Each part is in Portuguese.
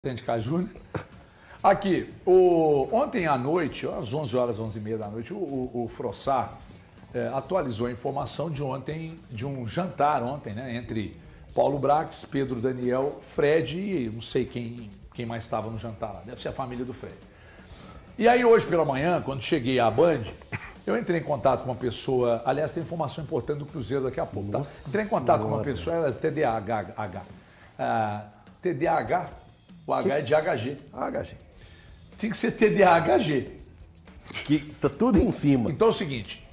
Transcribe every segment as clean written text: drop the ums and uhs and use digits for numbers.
de caju, né? Aqui, ontem à noite, às 11 horas, 11h30 da noite, o Frossá atualizou a informação de ontem, de um jantar ontem, né? Entre Paulo Brax, Pedro Daniel, Fred e não sei quem mais estava no jantar lá. Deve ser a família do Fred. E aí hoje pela manhã, quando cheguei à Band, eu entrei em contato com uma pessoa, aliás, tem informação importante do Cruzeiro daqui a pouco, tá? Entrei em contato com uma pessoa, ela é TDAH. TDAH, o H é de HG. HG. Tinha que ser TDAHG. Que tá tudo em cima. Então é o seguinte,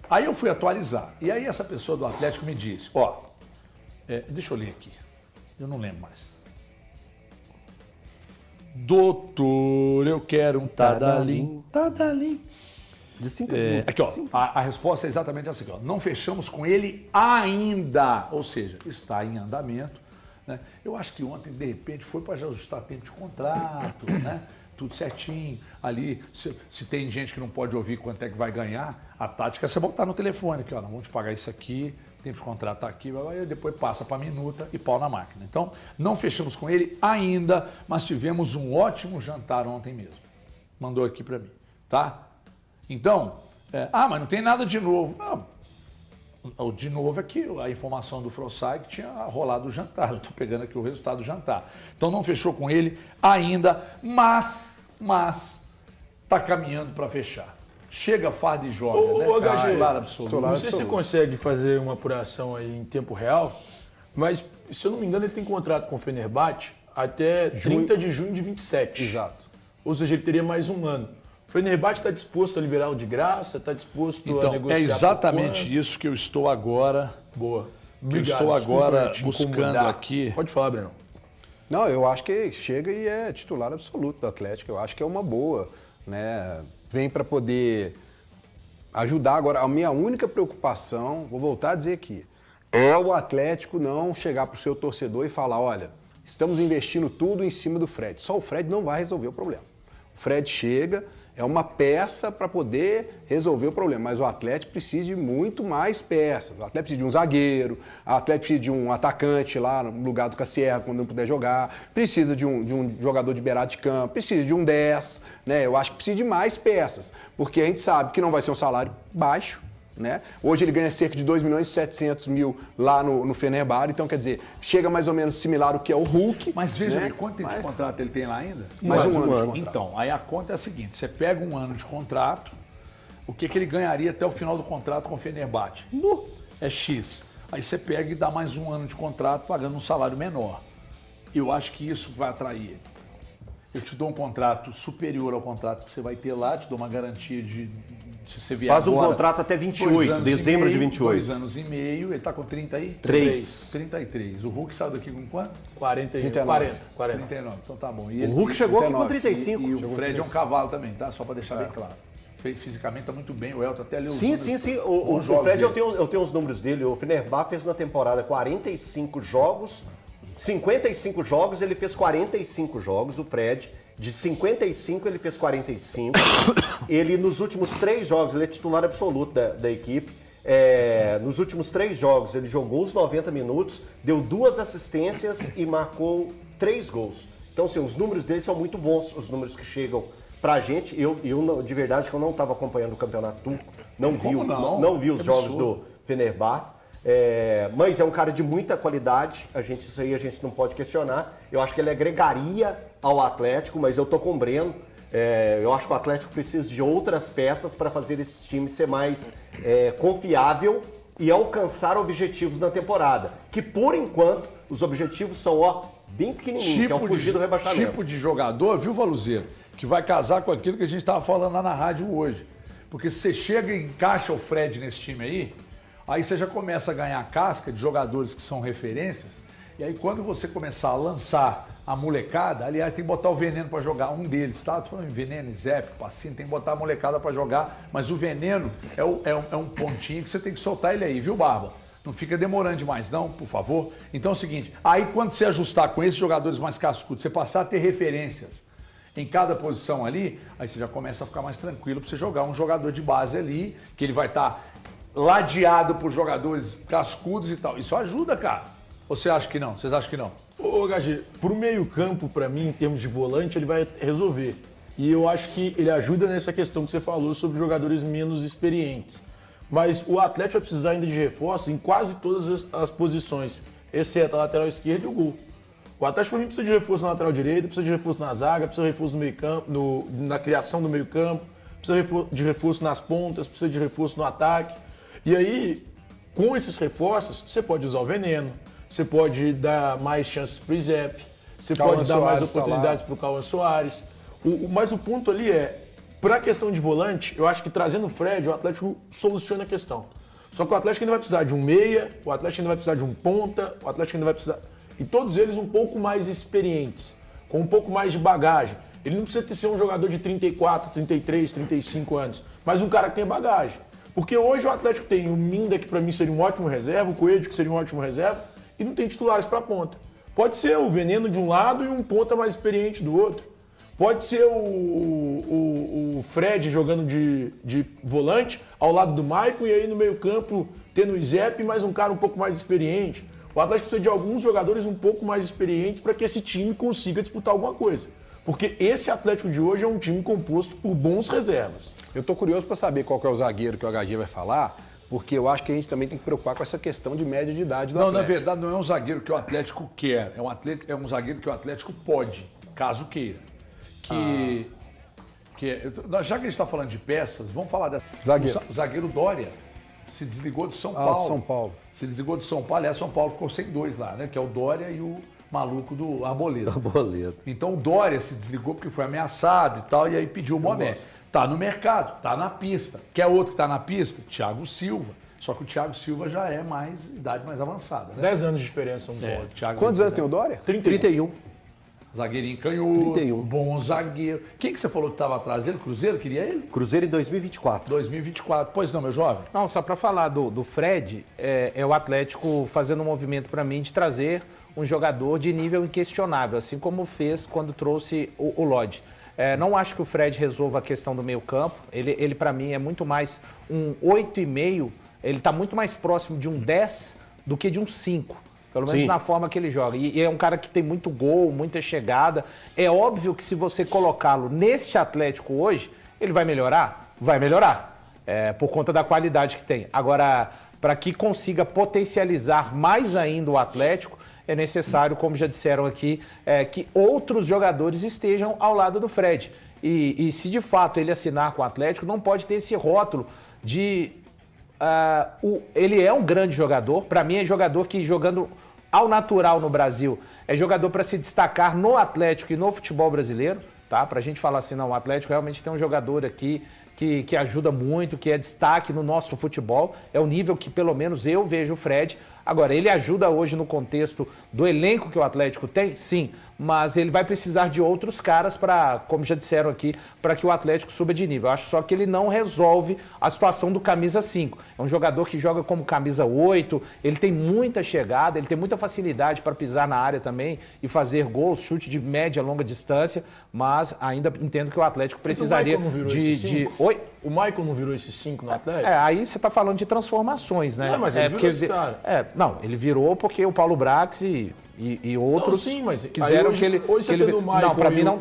aí eu fui atualizar. E aí essa pessoa do Atlético me disse, deixa eu ler aqui, eu não lembro mais. Doutor, eu quero um Tadalim. Tadalim. De 5 Aqui, ó, a resposta é exatamente essa aqui, ó. Não fechamos com ele ainda, ou seja, está em andamento. Né? Eu acho que ontem, de repente, foi para já ajustar tempo de contrato, né? Tudo certinho. Ali, se tem gente que não pode ouvir quanto é que vai ganhar, a tática é você botar no telefone, aqui, ó, não vamos te pagar isso aqui, tempo de contrato está aqui, aí depois passa para a minuta e pau na máquina. Então, não fechamos com ele ainda, mas tivemos um ótimo jantar ontem mesmo. Mandou aqui para mim, tá? Então, mas não tem nada de novo. Não. O de novo é que a informação do Frossá que tinha rolado o jantar. Eu estou pegando aqui o resultado do jantar. Então não fechou com ele ainda, mas está caminhando para fechar. Chega, farda e joga, né? HG, Claro, absoluto. não sei se você consegue fazer uma apuração aí em tempo real, mas se eu não me engano ele tem contrato com o Fenerbahçe até 30 de junho de 27. Exato. Ou seja, ele teria mais um ano. O Fenerbahçe está disposto a liberá-lo de graça? Está disposto a negociar? Então, é exatamente isso que eu estou agora... Boa. Buscando aqui. Pode falar, Breno. Não, eu acho que chega e é titular absoluto do Atlético. Eu acho que é uma boa, né? Vem para poder ajudar. Agora, a minha única preocupação, vou voltar a dizer aqui, é o Atlético não chegar para o seu torcedor e falar, olha, estamos investindo tudo em cima do Fred. Só o Fred não vai resolver o problema. O Fred chega... É uma peça para poder resolver o problema, mas o Atlético precisa de muito mais peças. O Atlético precisa de um zagueiro, o Atlético precisa de um atacante lá no lugar do Cassierra quando não puder jogar, precisa de um jogador de beirada de campo, precisa de um 10, né? Eu acho que precisa de mais peças, porque a gente sabe que não vai ser um salário baixo, né? Hoje ele ganha cerca de 2.700.000 lá no Fenerbahçe, então quer dizer, chega mais ou menos similar ao que é o Hulk. Mas veja, né? quanto tempo de contrato ele tem lá ainda? Mais um ano de contrato. Então, aí a conta é a seguinte, você pega um ano de contrato, o que ele ganharia até o final do contrato com o Fenerbahçe? É X. Aí você pega e dá mais um ano de contrato pagando um salário menor. Eu acho que isso vai atrair ele. Eu te dou um contrato superior ao contrato que você vai ter lá, te dou uma garantia de... Se você vier faz um agora, contrato até 28, dezembro de 28. 2 anos e meio, ele está com 30 aí? 33. O Hulk saiu daqui com quanto? 40. 39, então tá bom. E O Hulk chegou aqui com 35. E o Fred é um cavalo também, tá? Só para deixar bem claro. Fisicamente está muito bem, o Elton até leu. Sim. O Fred, eu tenho os números dele. O Fenerbahçe fez na temporada 45 jogos, 55 jogos, ele fez 45 jogos, o Fred. De 55 ele fez 45. Ele nos últimos 3 jogos, ele é titular absoluto da equipe. Nos últimos 3 jogos ele jogou os 90 minutos, deu 2 assistências e marcou 3 gols. Então assim, os números dele são muito bons, os números que chegam pra gente. Eu de verdade que eu não estava acompanhando o campeonato turco, não vi os jogos do Fenerbahçe. Mas é um cara de muita qualidade, isso aí a gente não pode questionar. Eu acho que ele agregaria ao Atlético, mas eu tô com o Breno. Eu acho que o Atlético precisa de outras peças para fazer esse time ser mais confiável e alcançar objetivos na temporada. Que por enquanto os objetivos são bem pequenininhos, que é o fugir do rebaixamento. Tipo de jogador, viu, Valuzeiro, que vai casar com aquilo que a gente estava falando lá na rádio hoje. Porque se você chega e encaixa o Fred nesse time aí você já começa a ganhar casca de jogadores que são referências, e aí quando você começar a lançar a molecada, aliás, tem que botar o Veneno para jogar, um deles, tá? Tô falando em Veneno, Zé, Passinho, tem que botar a molecada para jogar, mas o Veneno é um pontinho que você tem que soltar ele aí, viu, Barba? Não fica demorando demais não, por favor. Então é o seguinte, aí quando você ajustar com esses jogadores mais cascudos, você passar a ter referências em cada posição ali, aí você já começa a ficar mais tranquilo para você jogar um jogador de base ali, que ele vai estar ladeado por jogadores cascudos e tal. Isso ajuda, cara. Ou você acha que não? Vocês acham que não? Ô, HG, pro meio-campo, pra mim, em termos de volante, ele vai resolver. E eu acho que ele ajuda nessa questão que você falou sobre jogadores menos experientes. Mas o Atlético vai precisar ainda de reforços em quase todas as posições, exceto a lateral esquerda e o gol. O Atlético, pra mim, precisa de reforço na lateral direita, precisa de reforço na zaga, precisa de reforço no meio-campo, na criação do meio-campo, precisa de reforço nas pontas, precisa de reforço no ataque. E aí, com esses reforços, você pode usar o Veneno, você pode dar mais chances pro Izep, você pode dar mais oportunidades pro Cauã Soares. Mas o ponto ali é, para a questão de volante, eu acho que trazendo o Fred, o Atlético soluciona a questão. Só que o Atlético ainda vai precisar de um meia, o Atlético ainda vai precisar de um ponta, o Atlético ainda vai precisar... E todos eles um pouco mais experientes, com um pouco mais de bagagem. Ele não precisa ser um jogador de 34, 33, 35 anos, mas um cara que tem bagagem. Porque hoje o Atlético tem o Minda, que para mim seria um ótimo reserva, o Coelho, que seria um ótimo reserva, e não tem titulares para ponta. Pode ser o Veneno de um lado e um ponta mais experiente do outro. Pode ser o Fred jogando de volante ao lado do Maicon e aí no meio campo tendo o Izep, mais um cara um pouco mais experiente. O Atlético precisa de alguns jogadores um pouco mais experientes para que esse time consiga disputar alguma coisa. Porque esse Atlético de hoje é um time composto por bons reservas. Eu estou curioso para saber qual que é o zagueiro que o HG vai falar, porque eu acho que a gente também tem que preocupar com essa questão de média de idade do Atlético. Na verdade, não é um zagueiro que o Atlético quer, é um zagueiro que o Atlético pode, caso queira. Já que a gente está falando de peças, vamos falar dessa. O zagueiro Dória se desligou de São Paulo. São Paulo. Se desligou de São Paulo. Aliás, São Paulo ficou sem dois lá, né? Que é o Dória e o maluco do Arboleda. Então o Dória se desligou porque foi ameaçado e tal, e aí pediu o Mohamed. Tá no mercado, tá na pista. Quer outro que tá na pista? Thiago Silva. Só que o Thiago Silva já é idade mais avançada, né? 10 anos de diferença um do outro. Quantos anos tem o Dória? 31. Zagueirinho canhoto, 31. bom zagueiro. Quem que você falou que estava atrás dele? Cruzeiro? Queria ele? Cruzeiro em 2024. 2024. Pois não, meu jovem? Não, só para falar do Fred, é o Atlético fazendo um movimento para mim de trazer um jogador de nível inquestionável, assim como fez quando trouxe o Lodge. Não acho que o Fred resolva a questão do meio campo. Ele para mim, é muito mais um 8,5. Ele está muito mais próximo de um 10 do que de um 5. Pelo menos na forma que ele joga. E é um cara que tem muito gol, muita chegada. É óbvio que se você colocá-lo neste Atlético hoje, ele vai melhorar? Vai melhorar. Por conta da qualidade que tem. Agora, para que consiga potencializar mais ainda o Atlético, é necessário, como já disseram aqui, que outros jogadores estejam ao lado do Fred. E se de fato ele assinar com o Atlético, não pode ter esse rótulo de... ele é um grande jogador. Para mim, é jogador que, jogando ao natural no Brasil, é jogador para se destacar no Atlético e no futebol brasileiro, tá? Para a gente falar assim, não, o Atlético realmente tem um jogador aqui que ajuda muito, que é destaque no nosso futebol. É o nível que, pelo menos, eu vejo o Fred. Agora, ele ajuda hoje no contexto do elenco que o Atlético tem? Sim. Mas ele vai precisar de outros caras para, como já disseram aqui, para que o Atlético suba de nível. Eu acho só que ele não resolve a situação do camisa 5. É um jogador que joga como camisa 8, ele tem muita chegada, ele tem muita facilidade para pisar na área também e fazer gols, chute de média e longa distância, mas ainda entendo que o Atlético precisaria Oi? O Maicon não virou esse 5 no Atlético? Aí você está falando de transformações, né? Não, mas ele virou esse cara. Não, ele virou porque o Paulo Brax e outros não, sim, mas quiseram hoje, que ele... Hoje você tendo o Maicon não, para mim não,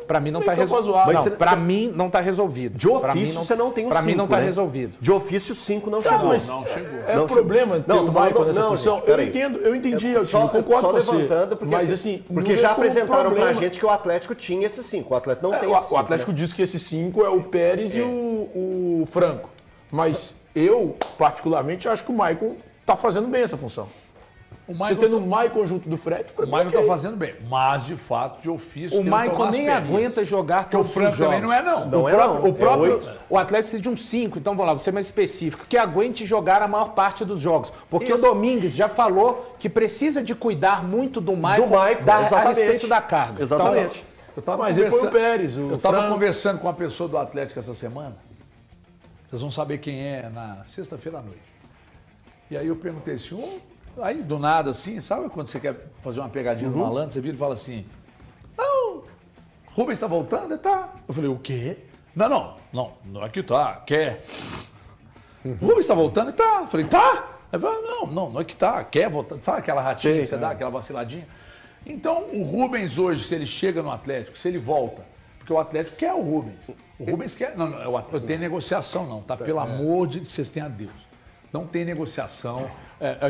para mim não está resolvido. Para mim não está resolvido. De ofício você não tem o 5, Para mim não está né? resolvido. De ofício 5 não chegou. Mas não chegou. É o problema ter o Maicon nessa função. Gente, eu entendi, eu concordo só com você. Levantando, porque, mas assim, porque já apresentaram pra gente que o Atlético tinha esse 5. O Atlético não tem esse 5. O Atlético disse que esse 5 é o Pérez e o Franco. Mas eu, particularmente, acho que o Maicon tá fazendo bem essa função. Você tendo o Maicon junto do Fred, o Maicon está fazendo bem, mas de fato, de ofício. O Maicon nem aguenta jogar todos os jogos. O Franco também não é, não. O Atlético precisa de um 5, então vamos lá, vou ser mais específico, que aguente jogar a maior parte dos jogos. Porque o Domingues já falou que precisa de cuidar muito do Maicon a respeito da carga. Exatamente. Então, mas depois o Pérez, eu estava conversando com uma pessoa do Atlético essa semana. Vocês vão saber quem é na sexta-feira à noite. E aí eu perguntei assim, aí do nada assim, sabe quando você quer fazer uma pegadinha no malandro, você vira e fala assim, não, Rubens está voltando? Tá. Eu falei, o quê? Não é que tá, quer. Rubens está voltando? Tá. Eu falei, tá? Aí fala, não é que tá, quer voltar, sabe aquela ratinha Sim, que você dá, aquela vaciladinha? Então, o Rubens hoje, se ele chega no Atlético, se ele volta, porque o Atlético quer o Rubens. O Rubens quer. Não, eu tenho negociação, não, tá? Pelo amor de vocês têm a Deus. Não tem negociação.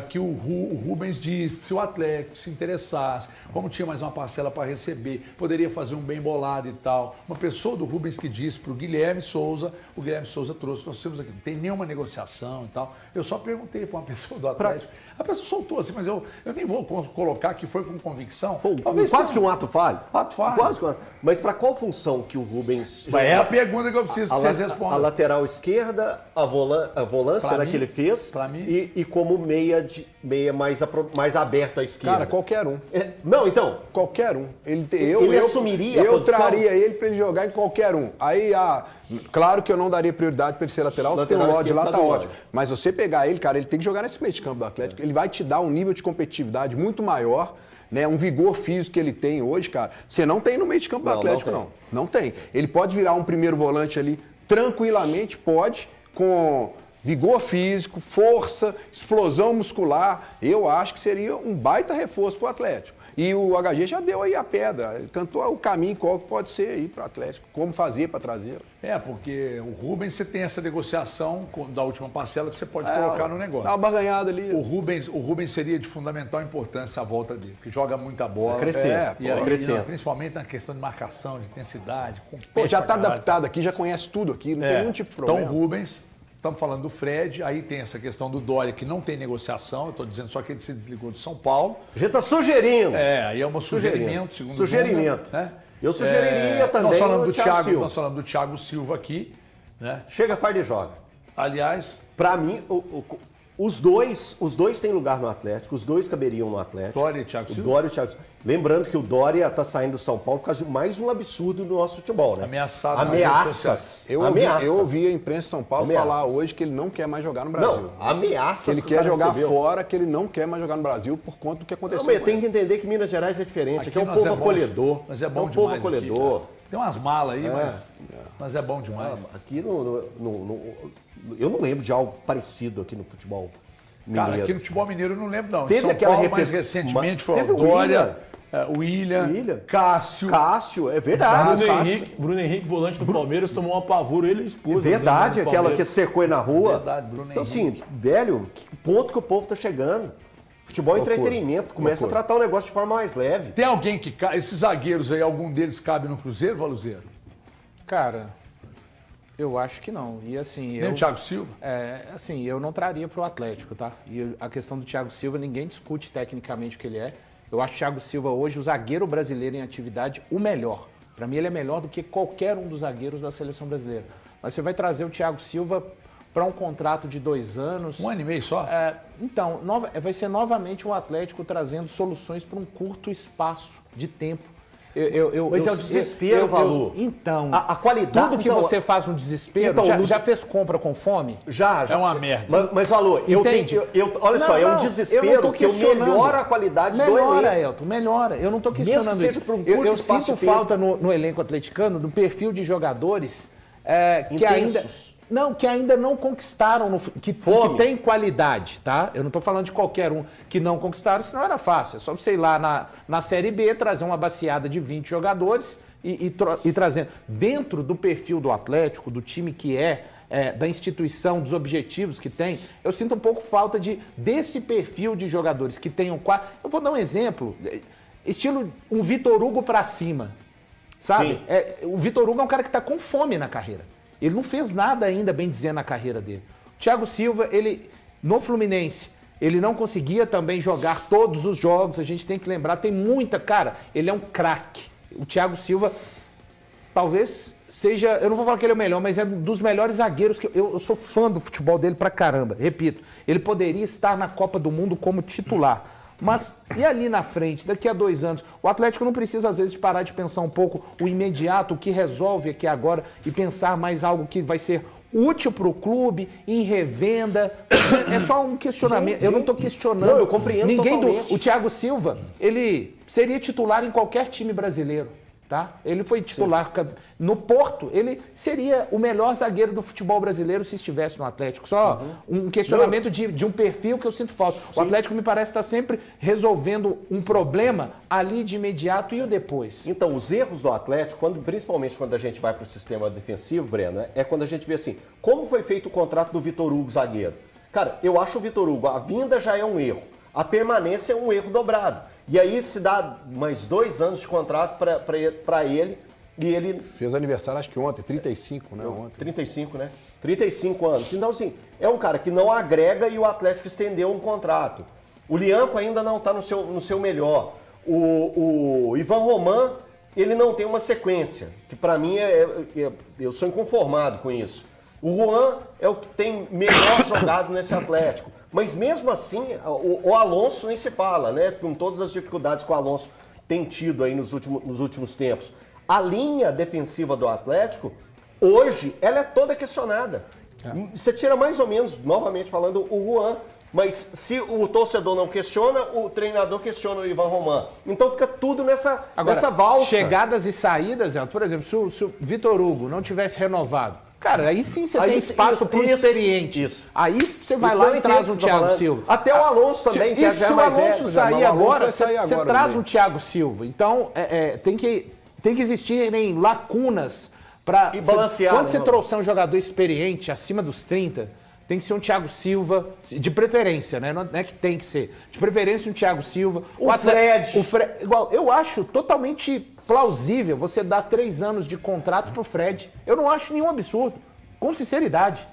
Que o Rubens diz que se o Atlético se interessasse, como tinha mais uma parcela para receber, poderia fazer um bem bolado e tal. Uma pessoa do Rubens que disse para o Guilherme Souza trouxe, nós temos aqui, não tem nenhuma negociação e tal. Eu só perguntei para uma pessoa do Atlético, a pessoa soltou assim, mas eu nem vou colocar que foi com convicção. Quase que um ato falho. Ato falho. Quase que um ato. Mas para qual função que o Rubens... É a pergunta que eu preciso que vocês respondam. A lateral esquerda, a volância Pra né, mim, que ele fez, pra mim. e como meia mais aberto à esquerda. Cara, qualquer um. Não, então... Qualquer um. Ele assumiria a Eu posição? traria ele para ele jogar em qualquer um. Aí, claro que eu não daria prioridade para ele ser lateral, tem o Lateral Lodge lá, esquerdo tá tá do ótimo. Lodge. Mas você pegar ele, cara, ele tem que jogar nesse meio de campo do Atlético. Ele vai te dar um nível de competitividade muito maior, né? Um vigor físico que ele tem hoje, cara. Você não tem no meio de campo do Atlético, não. Não tem. Ele pode virar um primeiro volante ali tranquilamente, pode, com vigor físico, força, explosão muscular. Eu acho que seria um baita reforço para o Atlético. E o HG já deu aí a pedra, cantou o caminho qual pode ser aí para o Atlético, como fazer para trazer. Porque o Rubens, você tem essa negociação da última parcela que você pode colocar no negócio. Dá uma barganhada ali. O Rubens seria de fundamental importância a volta dele, porque joga muita bola. Crescendo. Crescendo. Principalmente na questão de marcação, de intensidade. Já está adaptado aqui, já conhece tudo aqui, não tem nenhum tipo de problema. Então, o Rubens, estamos falando do Fred, aí tem essa questão do Dória, que não tem negociação, eu estou dizendo só que ele se desligou de São Paulo. A gente está sugerindo. Aí é um sugerimento, segundo o Sugerimento. Né? Eu sugeriria também nós falamos o do Thiago Silva. Nós falamos do Thiago Silva aqui, né? Chega, faz e joga. Aliás, Para mim, os dois têm lugar no Atlético, os dois caberiam no Atlético. Dória e Thiago Silva? O Dória e o Thiago Silva. Lembrando que o Dória está saindo do São Paulo por causa de mais um absurdo do nosso futebol, né? Ameaçado. Ameaças. Eu ouvi a imprensa de São Paulo falar hoje que ele não quer mais jogar no Brasil. Não, ameaças. Que ele quer jogar fora, que ele não quer mais jogar no Brasil por conta do que aconteceu. Não, mas tem que entender que Minas Gerais é diferente. Aqui é um povo acolhedor. Mas é bom é um povo demais acolhedor. aqui, tem umas malas aí, mas é bom demais. Aqui eu não lembro de algo parecido aqui no futebol mineiro. Cara, aqui no futebol mineiro eu não lembro, não. Teve São aquela Paulo, mais recentemente foi teve o Dória, o William, Cássio. Cássio, é verdade. Bruno Henrique, volante do Palmeiras, tomou um apavoro, ele e a esposa. Verdade, do aquela que Palmeiras. cercou aí na rua. Verdade, Bruno Então, Henrique. assim, velho, que ponto que o povo tá chegando? Futebol é entretenimento, começa a tratar o negócio de forma mais leve. Tem alguém que... Esses zagueiros aí, algum deles cabe no Cruzeiro, Valuzeiro? Cara, eu acho que não. E assim, Nem o Thiago Silva? assim, eu não traria para o Atlético, tá? E a questão do Thiago Silva, ninguém discute tecnicamente o que ele é. Eu acho o Thiago Silva hoje, o zagueiro brasileiro em atividade, o melhor. Para mim, ele é melhor do que qualquer um dos zagueiros da seleção brasileira. Mas você vai trazer o Thiago Silva para um contrato de 2 anos. 1 ano e meio só? Então, vai ser novamente o Atlético trazendo soluções para um curto espaço de tempo. Mas é o desespero, Valu. Então, a qualidade... tudo que você faz no desespero, já fez compra com fome? Já. É uma merda. Mas Valu, Entende? olha só, é um eu desespero não tô que eu questionando. melhora a qualidade do Melhora, elenco. Elton, melhora. Eu não estou questionando Mesmo que seja isso. por um curto eu espaço sinto de tempo. falta no elenco atleticano do perfil de jogadores que ainda não conquistaram, que tem qualidade, tá? Eu não estou falando de qualquer um que não conquistaram, senão era fácil. É só você ir lá na Série B, trazer uma baciada de 20 jogadores e trazendo. Dentro do perfil do Atlético, do time que da instituição, dos objetivos que tem, eu sinto um pouco falta desse perfil de jogadores que tenham quatro. Eu vou dar um exemplo, estilo um Vitor Hugo pra cima, sabe? O Vitor Hugo é um cara que tá com fome na carreira. Ele não fez nada ainda, bem dizer, na carreira dele. O Thiago Silva, no Fluminense, ele não conseguia também jogar todos os jogos, a gente tem que lembrar, tem muita... Cara, ele é um craque. O Thiago Silva, talvez seja... Eu não vou falar que ele é o melhor, mas é um dos melhores zagueiros que... Eu sou fã do futebol dele pra caramba. Repito, ele poderia estar na Copa do Mundo como titular. Mas e ali na frente, daqui a 2 anos? O Atlético não precisa, às vezes, de parar de pensar um pouco o imediato, o que resolve aqui agora e pensar mais algo que vai ser útil para o clube, em revenda. É só um questionamento. Eu não estou questionando. Não, eu compreendo totalmente. O Thiago Silva, ele seria titular em qualquer time brasileiro. Tá? Ele foi titular no Porto, ele seria o melhor zagueiro do futebol brasileiro se estivesse no Atlético. Só um questionamento de um perfil que eu sinto falta. O Atlético me parece estar sempre resolvendo um problema ali de imediato e o depois. Então, os erros do Atlético, principalmente quando a gente vai para o sistema defensivo, Breno, é quando a gente vê assim, como foi feito o contrato do Vitor Hugo, zagueiro? Cara, eu acho o Vitor Hugo, a vinda já é um erro, a permanência é um erro dobrado. E aí se dá mais 2 anos de contrato para ele e ele... Fez aniversário acho que ontem, 35, né? Ontem. 35, né? 35 anos. Então, assim, é um cara que não agrega e o Atlético estendeu um contrato. O Lianco ainda não está no seu melhor. O Ivan Roman, ele não tem uma sequência, que para mim eu sou inconformado com isso. O Juan é o que tem melhor jogado nesse Atlético. Mas mesmo assim, o Alonso nem se fala, né? Com todas as dificuldades que o Alonso tem tido aí nos últimos tempos. A linha defensiva do Atlético, hoje, ela é toda questionada. Você tira mais ou menos, novamente falando, o Juan. Mas se o torcedor não questiona, o treinador questiona o Ivan Roman. Então fica tudo nessa valsa. Chegadas e saídas, por exemplo, se o Vitor Hugo não tivesse renovado, cara, aí sim você tem espaço para o experiente. Isso. Aí você vai lá e traz um Thiago Silva. Até o Alonso também, que já é mais velho. Se o Alonso sair agora, você traz mesmo. um Thiago Silva. Então, tem que existirem lacunas para... E balancear. Quando você trouxer um jogador experiente, acima dos 30, tem que ser um Thiago Silva, de preferência, né? Não é que tem que ser. De preferência um Thiago Silva. O Fred. Igual, eu acho totalmente plausível você dar 3 anos de contrato pro Fred. Eu não acho nenhum absurdo. Com sinceridade.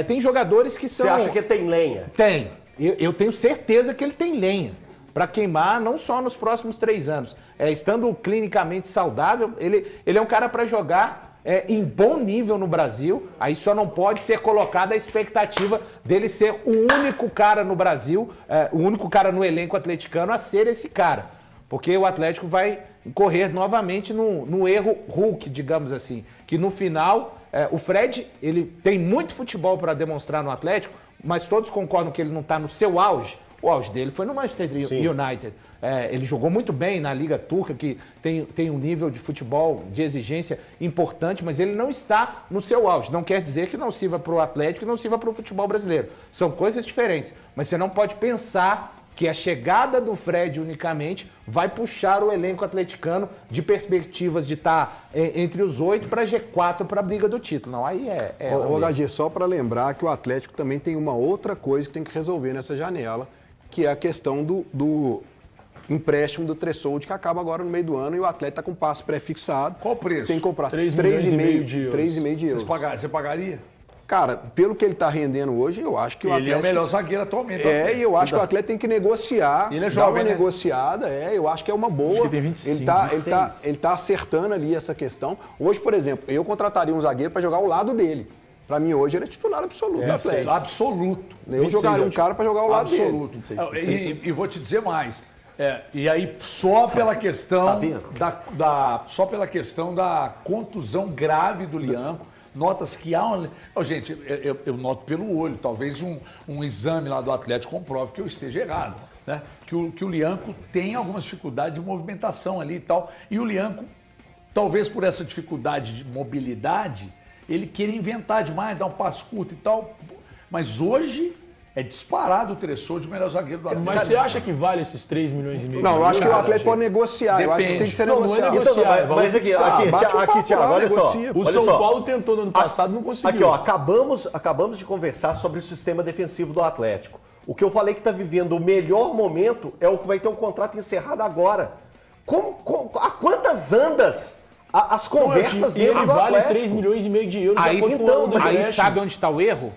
Tem jogadores que são... Você acha que tem lenha? Tem. Eu tenho certeza que ele tem lenha para queimar, não só nos próximos 3 anos. Estando clinicamente saudável, ele é um cara para jogar em bom nível no Brasil. Aí só não pode ser colocada a expectativa dele ser o único cara no Brasil, o único cara no elenco atleticano a ser esse cara. Porque o Atlético vai correr novamente no erro Hulk, digamos assim. Que no final, o Fred, ele tem muito futebol para demonstrar no Atlético, mas todos concordam que ele não está no seu auge. O auge dele foi no Manchester United. Ele jogou muito bem na Liga Turca, que tem um nível de futebol de exigência importante, mas ele não está no seu auge. Não quer dizer que não sirva para o Atlético e não sirva para o futebol brasileiro. São coisas diferentes. Mas você não pode pensar que a chegada do Fred unicamente vai puxar o elenco atleticano de perspectivas de estar entre os 8 para G4 para a briga do título. Não, aí Ô, HG, só para lembrar que o Atlético também tem uma outra coisa que tem que resolver nessa janela, que é a questão do empréstimo do Tressoldi, que acaba agora no meio do ano e o Atlético está com passe pré-fixado. Qual o preço? Tem que comprar 3,5 de euros. 3,5 de euros. Você pagaria? Cara, pelo que ele está rendendo hoje, eu acho que o Atlético... Ele é o melhor zagueiro atualmente. E eu acho que o Atlético tem que negociar, ele é jovem, dar uma né? negociada, eu acho que é uma boa. Acho que tem 25, ele tá acertando ali essa questão. Hoje, por exemplo, eu contrataria um zagueiro para jogar ao lado dele. Para mim, hoje, ele é titular absoluto do Atlético. Absoluto. Eu jogaria um cara para jogar ao lado absoluto. dele. E vou te dizer mais. E aí, só pela questão só pela questão da contusão grave do Lianco, notas que há uma... gente, eu noto pelo olho, talvez um exame lá do Atlético comprove que eu esteja errado, né? Que o Lianco tem algumas dificuldades de movimentação ali e tal. E o Lianco, talvez por essa dificuldade de mobilidade, ele queira inventar demais, dar um passo curto e tal. Mas hoje é disparado o Tressoldi de melhor zagueiro do Atlético. Mas você acha que vale esses 3,5 milhões? Não, eu acho que o Atlético pode negociar. Eu acho que tem que ser negociado. Mas aqui, Thiago, olha só. O São Paulo tentou no ano passado, não conseguiu. Aqui, ó, acabamos de conversar sobre o sistema defensivo do Atlético. O que eu falei que está vivendo o melhor momento é o que vai ter um contrato encerrado agora. Há quantas andas as conversas dele ele do vale Atlético? 3,5 milhões de euros. Aí, aí empréstimo. sabe onde está o erro?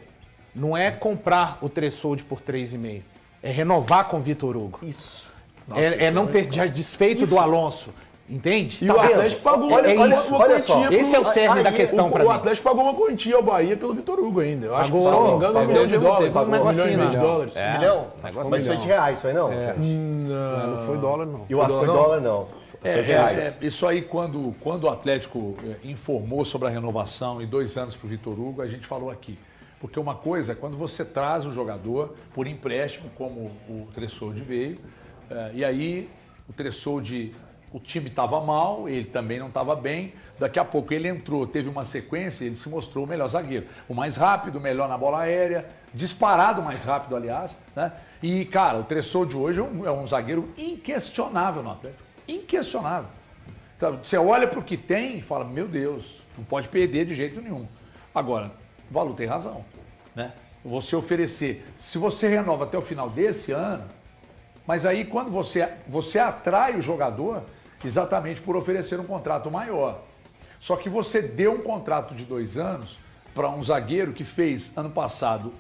Não é comprar o Tressoldi por 3,5. É renovar com o Vitor Hugo. Isso. É não ter já desfeito do Alonso. Entende? E o Atlético pagou uma quantia. Esse é o cerne da questão para mim. O Atlético pagou uma quantia ao Bahia pelo Vitor Hugo ainda. Eu acho que, se Pagou, não me engano, $1 milhão. pagou $1,5 milhão. Milhão? Mas isso é de reais, foi não? Não foi dólar, não. Eu acho que foi dólar, não. Foi reais. Isso aí, quando o Atlético informou sobre a renovação e 2 anos para o Vitor Hugo, a gente falou aqui. Porque uma coisa é quando você traz o jogador por empréstimo, como o Tressoldi veio, e aí o Tressoldi o time estava mal, ele também não estava bem. Daqui a pouco ele entrou, teve uma sequência, ele se mostrou o melhor zagueiro. O mais rápido, o melhor na bola aérea, disparado mais rápido, aliás, né? E, cara, o Tressoldi de hoje é um zagueiro inquestionável no Atlético. Inquestionável. Então, você olha para o que tem e fala, meu Deus, não pode perder de jeito nenhum. Agora, o Valu tem razão, né? Você oferecer, se você renova até o final desse ano, mas aí quando você atrai o jogador exatamente por oferecer um contrato maior. Só que você deu um contrato de 2 anos para um zagueiro que fez ano passado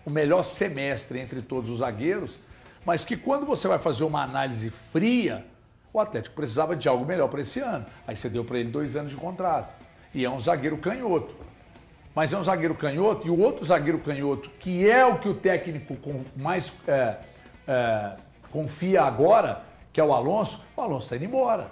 o melhor semestre entre todos os zagueiros, mas que quando você vai fazer uma análise fria, o Atlético precisava de algo melhor para esse ano. Aí você deu para ele 2 anos de contrato. E é um zagueiro canhoto. Mas é um zagueiro canhoto e o outro zagueiro canhoto, que é o que o técnico mais confia agora, que é o Alonso está indo embora.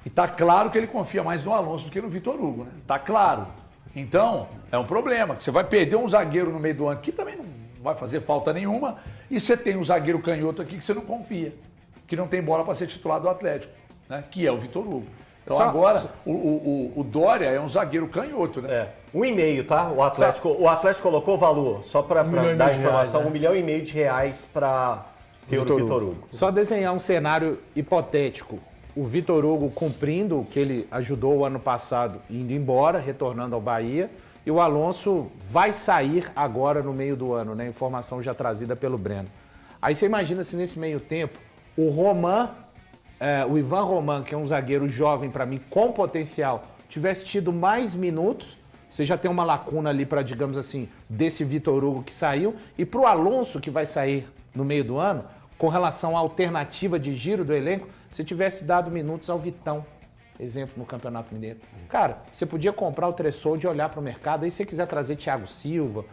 E está claro que ele confia mais no Alonso do que no Vitor Hugo, né? Está claro. Então, é um problema, que você vai perder um zagueiro no meio do ano, que também não vai fazer falta nenhuma, e você tem um zagueiro canhoto aqui que você não confia, que não tem bola para ser titular do Atlético, né? Que é o Vitor Hugo. Então agora, o Dória é um zagueiro canhoto, né? 1,5, tá? O Atlético colocou valor, só para dar a informação, R$1,5 milhão para ter o Vitor Hugo. Só desenhar um cenário hipotético. O Vitor Hugo cumprindo o que ele ajudou o ano passado, indo embora, retornando ao Bahia. E o Alonso vai sair agora no meio do ano, né? Informação já trazida pelo Breno. Aí você imagina se nesse meio tempo o Ivan Roman, que é um zagueiro jovem para mim, com potencial, tivesse tido mais minutos, você já tem uma lacuna ali para, digamos assim, desse Vitor Hugo que saiu. E para o Alonso, que vai sair no meio do ano, com relação à alternativa de giro do elenco, se tivesse dado minutos ao Vitão, exemplo no Campeonato Mineiro. Cara, você podia comprar o Tressoldi e olhar para o mercado, aí se você quiser trazer Thiago Silva,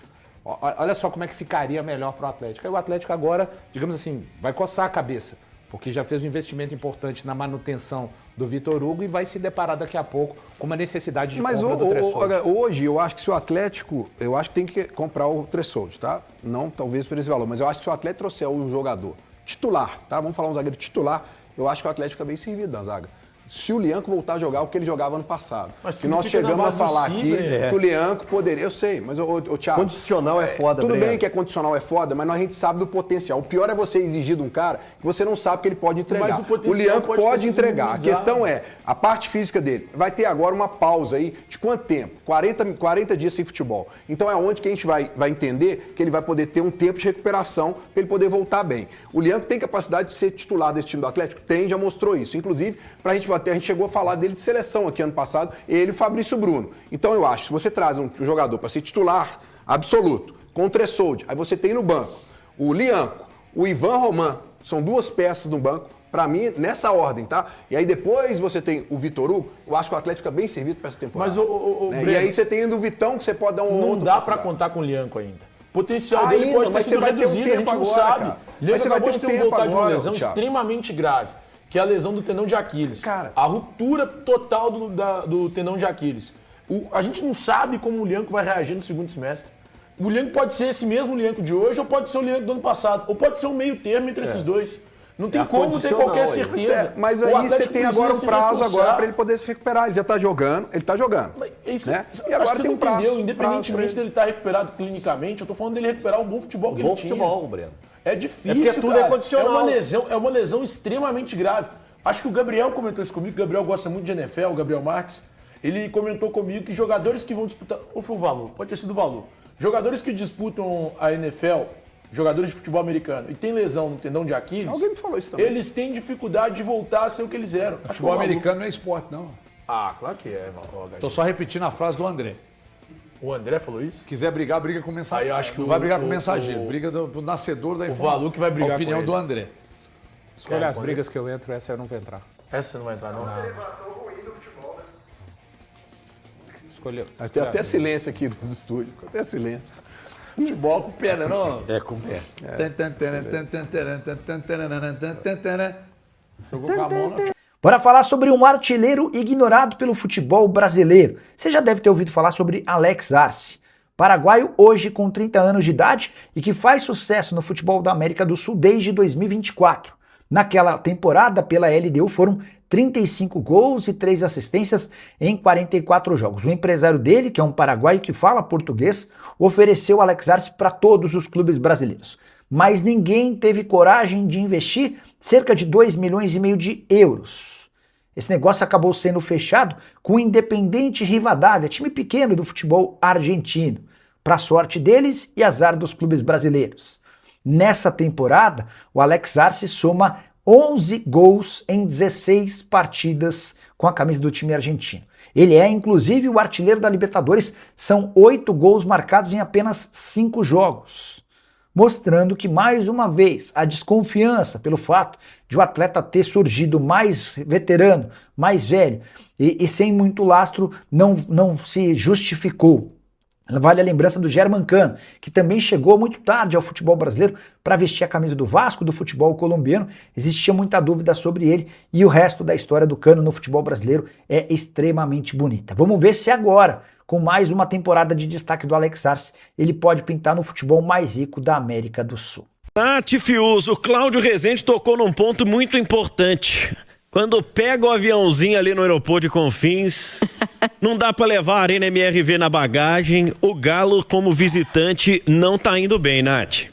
olha só como é que ficaria melhor para o Atlético. Aí o Atlético agora, digamos assim, vai coçar a cabeça, porque já fez um investimento importante na manutenção do Vitor Hugo e vai se deparar daqui a pouco com uma necessidade de compra do Tressoldi. Hoje, eu acho que se o Atlético, eu acho que tem que comprar o Tressoldi, tá? Não talvez por esse valor, mas eu acho que se o Atlético trouxer um jogador titular, tá? Vamos falar um zagueiro titular, eu acho que o Atlético fica bem servido na zaga. Se o Lianco voltar a jogar o que ele jogava ano passado. Mas que nós chegamos a falar aqui que o Lianco poderia... Eu sei, mas o Thiago... Condicional é foda, Tudo Breno. bem que é condicional é foda, mas a gente sabe do potencial. O pior é você exigir de um cara que você não sabe que ele pode entregar. Mas o potencial O Lianco pode entregar. A minimizado. questão é, a parte física dele. Vai ter agora uma pausa aí de quanto tempo? 40 dias sem futebol. Então é onde que a gente vai entender que ele vai poder ter um tempo de recuperação para ele poder voltar bem. O Lianco tem capacidade de ser titular desse time do Atlético? Tem, já mostrou isso. Inclusive, a gente chegou a falar dele de seleção aqui ano passado, ele e o Fabrício Bruno. Então eu acho, se você traz um jogador para ser titular absoluto, com o Tressoldi, aí você tem no banco o Lianco, o Ivan Roman, são 2 peças no banco, para mim, nessa ordem, tá? E aí depois você tem o Vitor Hugo, eu acho que o Atlético fica bem servido para essa temporada. Mas né? Breno, E aí você tem o Vitão, que você pode dar um não outro... dá para contar com o Lianco ainda. O potencial dele Ainda, pode ter mas sido você vai ter um reduzido, a gente tempo não agora, sabe. cara. Lianco Mas você vai acabou ter de um ter tempo voltado de uma agora, lesão Thiago. extremamente grave, que é a lesão do tendão de Aquiles. Cara. A ruptura total do tendão de Aquiles. A gente não sabe como o Lianco vai reagir no segundo semestre. O Lianco pode ser esse mesmo Lianco de hoje, ou pode ser o Lianco do ano passado, ou pode ser um meio termo entre esses dois. Não tem como ter qualquer aí. certeza. Mas O aí Atlético você tem agora um precisa se prazo reforçar. agora para ele poder se recuperar. Ele já tá jogando, ele tá jogando. Mas é isso né? que, E agora acho que tem você um prazo. entendeu, independentemente dele estar recuperado clinicamente, eu tô falando dele recuperar o bom futebol que Bom ele tinha. futebol, Breno. É difícil, É porque tudo cara. é condicional. É uma lesão extremamente grave. Acho que o Gabriel comentou isso comigo, o Gabriel gosta muito de NFL, o Gabriel Marques. Ele comentou comigo que jogadores que vão disputar... Ou foi o Valor? Pode ter sido o Valor. Jogadores que disputam a NFL, jogadores de futebol americano, e tem lesão no tendão de Aquiles... Alguém me falou isso também. Eles têm dificuldade de voltar a ser o que eles eram. Acho que Futebol foi o Valor. americano não é esporte, não. Ah, claro que é, Tô só repetindo a frase do André. O André falou isso? Se quiser brigar, briga com o mensageiro. Aí eu acho que não o- vai brigar com o o- mensageiro, o- briga do nascedor da informação. Valu que vai brigar A opinião com do ele. André. Escolha as brigas que eu entro, essa eu não vou entrar. Essa você não vai entrar, não? Escolheu. Tem até silêncio aqui no estúdio, até silêncio. Futebol com perna, não? É, com pé. Jogou com a mão, não. Bora falar sobre um artilheiro ignorado pelo futebol brasileiro. Você já deve ter ouvido falar sobre Alex Arce, paraguaio hoje com 30 anos de idade e que faz sucesso no futebol da América do Sul desde 2024. Naquela temporada, pela LDU, foram 35 gols e 3 assistências em 44 jogos. O empresário dele, que é um paraguaio que fala português, ofereceu Alex Arce para todos os clubes brasileiros. Mas ninguém teve coragem de investir cerca de 2,5 milhões de euros. Esse negócio acabou sendo fechado com o Independiente Rivadavia, time pequeno do futebol argentino, para sorte deles e azar dos clubes brasileiros. Nessa temporada, o Alex Arce soma 11 gols em 16 partidas com a camisa do time argentino. Ele é, inclusive, o artilheiro da Libertadores. São 8 gols marcados em apenas 5 jogos. Mostrando que, mais uma vez, a desconfiança pelo fato de o atleta ter surgido mais veterano, mais velho e sem muito lastro não se justificou. Vale a lembrança do Germancano, que também chegou muito tarde ao futebol brasileiro para vestir a camisa do Vasco, do futebol colombiano. Existia muita dúvida sobre ele e o resto da história do Cano no futebol brasileiro é extremamente bonita. Vamos ver se agora, com mais uma temporada de destaque do Alex Arce, ele pode pintar no futebol mais rico da América do Sul. Nath Fius, o Cláudio Rezende tocou num ponto muito importante. Quando pega o aviãozinho ali no aeroporto de Confins, não dá pra levar a Arena MRV na bagagem. O Galo, como visitante, não tá indo bem, Nath.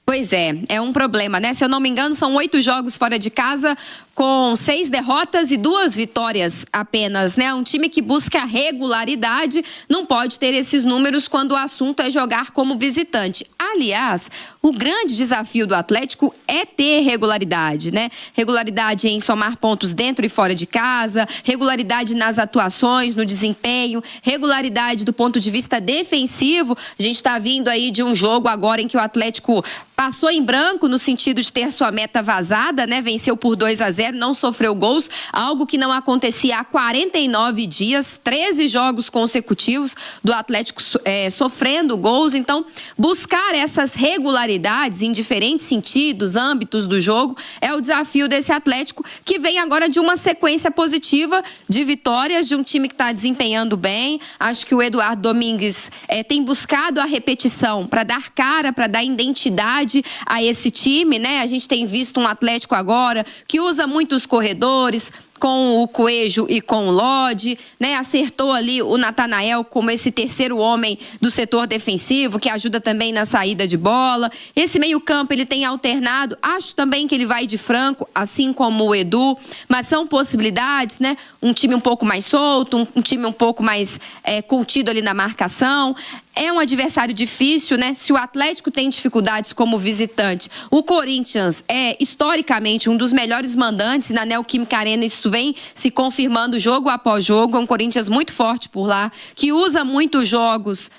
Pois é um problema, né? Se eu não me engano, são 8 jogos fora de casa, com 6 derrotas e 2 vitórias apenas, né? Um time que busca regularidade não pode ter esses números quando o assunto é jogar como visitante. Aliás, o grande desafio do Atlético é ter regularidade, né? Regularidade em somar pontos dentro e fora de casa, regularidade nas atuações, no desempenho, regularidade do ponto de vista defensivo. A gente está vindo aí de um jogo agora em que o Atlético passou em branco no sentido de ter sua meta vazada, né? Venceu por 2-0, não sofreu gols, algo que não acontecia há 49 dias, 13 jogos consecutivos do Atlético sofrendo gols. Então, buscar essas regularidades em diferentes sentidos, âmbitos do jogo, é o desafio desse Atlético, que vem agora de uma sequência positiva de vitórias, de um time que está desempenhando bem. Acho que o Eduardo Domingues tem buscado a repetição para dar cara, para dar identidade a esse time, né? A gente tem visto um Atlético agora que usa muitos corredores, com o Coelho e com o Lodi, né? Acertou ali o Natanael como esse terceiro homem do setor defensivo, que ajuda também na saída de bola. Esse meio-campo ele tem alternado, acho também que ele vai de Franco, assim como o Edu, mas são possibilidades, né? Um time um pouco mais solto, um time um pouco mais contido ali na marcação. É um adversário difícil, né? Se o Atlético tem dificuldades como visitante, o Corinthians é historicamente um dos melhores mandantes na Neoquímica Arena. Isso vem se confirmando jogo após jogo. É um Corinthians muito forte por lá, que usa muitos jogos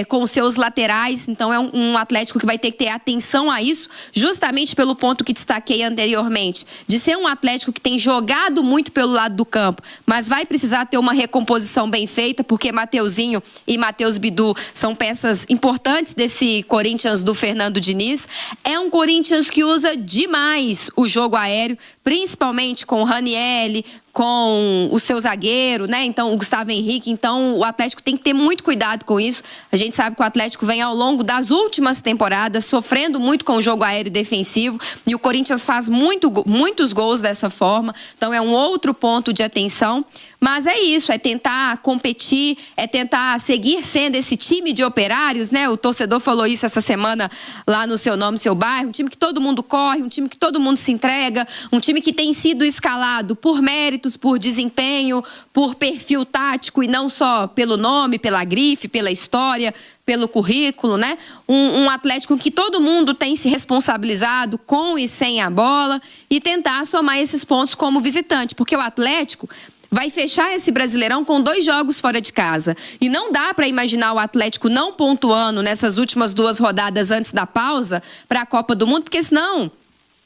com seus laterais, então é um Atlético que vai ter que ter atenção a isso, justamente pelo ponto que destaquei anteriormente, de ser um Atlético que tem jogado muito pelo lado do campo, mas vai precisar ter uma recomposição bem feita, porque Mateuzinho e Matheus Bidu são peças importantes desse Corinthians do Fernando Diniz. É um Corinthians que usa demais o jogo aéreo, principalmente com o Ranieri, com o seu zagueiro, né? Então, o Gustavo Henrique. Então, o Atlético tem que ter muito cuidado com isso. A gente sabe que o Atlético vem ao longo das últimas temporadas sofrendo muito com o jogo aéreo defensivo, e o Corinthians faz muitos gols dessa forma. Então, é um outro ponto de atenção. Mas é isso, é tentar competir, é tentar seguir sendo esse time de operários, né? O torcedor falou isso essa semana lá no Seu Nome, Seu Bairro. Um time que todo mundo corre, um time que todo mundo se entrega, um time que tem sido escalado por méritos, por desempenho, por perfil tático e não só pelo nome, pela grife, pela história, pelo currículo, né? Um Atlético que todo mundo tem se responsabilizado com e sem a bola e tentar somar esses pontos como visitante, porque o Atlético vai fechar esse Brasileirão com 2 jogos fora de casa. E não dá para imaginar o Atlético não pontuando nessas últimas 2 rodadas antes da pausa para a Copa do Mundo, porque senão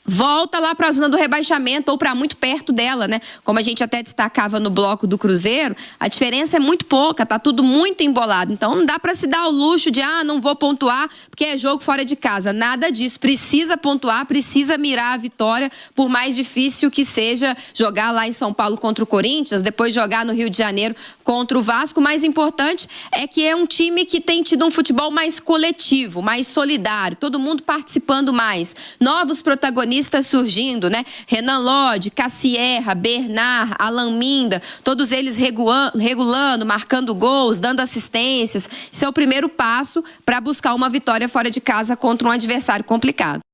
volta lá para a zona do rebaixamento ou para muito perto dela, né? Como a gente até destacava no bloco do Cruzeiro, a diferença é muito pouca, tá tudo muito embolado. Então não dá para se dar o luxo de não vou pontuar porque é jogo fora de casa. Nada disso. Precisa pontuar, precisa mirar a vitória, por mais difícil que seja jogar lá em São Paulo contra o Corinthians, depois jogar no Rio de Janeiro contra o Vasco. O mais importante é que é um time que tem tido um futebol mais coletivo, mais solidário, todo mundo participando mais, novos protagonistas meio-campistas surgindo, né? Renan Lodge, Cassierra, Bernard, Alan Minda, todos eles regulando, marcando gols, dando assistências. Esse é o primeiro passo para buscar uma vitória fora de casa contra um adversário complicado.